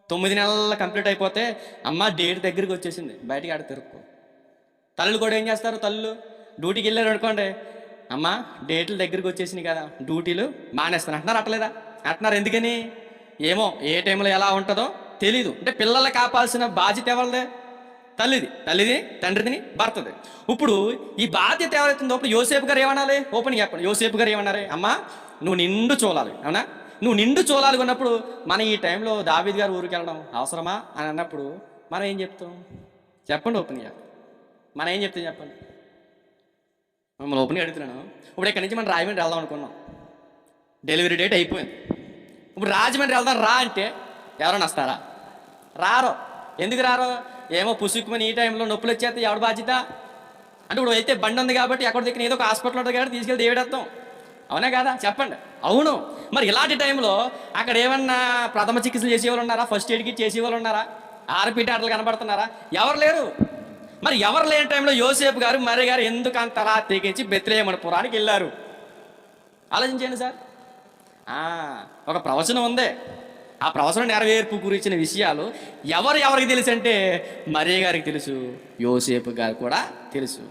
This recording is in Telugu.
9 నెలల కంప్లీట్ అయిపోతే అమ్మ డేట్ దగ్గరికి వచ్చేసింది, బయటికి ఆడ తిరుక్కో. తల్లులు కూడా ఏం చేస్తారు, తల్లులు డ్యూటీకి వెళ్ళారు అనుకోండి, అమ్మ డేట్లు దగ్గరికి వచ్చేసినాయి కదా, డ్యూటీలు మానేస్తాను అంటున్నారు. అట్టలేదా? అంటున్నారు. ఎందుకని? ఏమో ఏ టైంలో ఎలా ఉంటుందో తెలీదు. అంటే పిల్లలు కాపాల్సిన బాధ్యత ఎవరిదే? తల్లిది, తండ్రిని, భర్తది. ఇప్పుడు ఈ బాధ్యత ఎవరైతుందో అప్పుడు యోసేపు గారు ఏమనాలి? ఓపెన్ చెప్పండి. యోసేపు గారు ఏమన్నారు? అమ్మా నువ్వు నిండు చూడాలి, అవునా? నువ్వు నిండు చూడాలి ఉన్నప్పుడు మనం ఈ టైంలో దావీదు గారు ఊరికి వెళ్ళడం అవసరమా అని అన్నప్పుడు మనం ఏం చెప్తాం? చెప్పండి, ఓపెన్ చెప్పండి. మనం ఏం చెప్తాం చెప్పండి? మమ్మల్ని ఓపెన్గా అడుగుతున్నాను. ఇప్పుడు ఇక్కడి నుంచి మనం రాజమండ్రి వెళ్దాం అనుకున్నాం, డెలివరీ డేట్ అయిపోయింది. ఇప్పుడు రాజమండ్రి వెళ్దాం రా అంటే ఎవరైనా వస్తారా? రారో. ఎందుకు రారో? ఏమో పుసుక్కుమని ఈ టైంలో నొప్పులు వచ్చేస్తే ఎవడు బాధ్యత? అంటే ఇప్పుడు అయితే బండి ఉంది కాబట్టి ఎక్కడ దగ్గర ఏదో ఒక హాస్పిటల్ ఉంటుంది కాబట్టి తీసుకెళ్ళి దేవుడేస్తాం, అవునా కదా? చెప్పండి. అవును. మరి ఇలాంటి టైంలో అక్కడ ఏమన్నా ప్రథమ చికిత్సలు చేసేవాళ్ళు ఉన్నారా? ఫస్ట్ ఎయిడ్ కిట్ చేసేవాళ్ళు ఉన్నారా? ఆర్పిటి ఆటలు కనబడుతున్నారా? ఎవరు లేరు. మరి ఎవరు లేని టైంలో యోసేపు గారు మరి గారు ఎందుకు అంతలా తెగించి బెత్లెహేము పురానికి వెళ్ళారు? ఆలోచించండి సార్. ఒక ప్రవచనం ఉంది. ఆ ప్రవచనం నెరవేర్పు గురించిన విషయాలు ఎవరికి తెలుసు అంటే మరియ గారికి తెలుసు, యోసేపు గారు కూడా తెలుసు.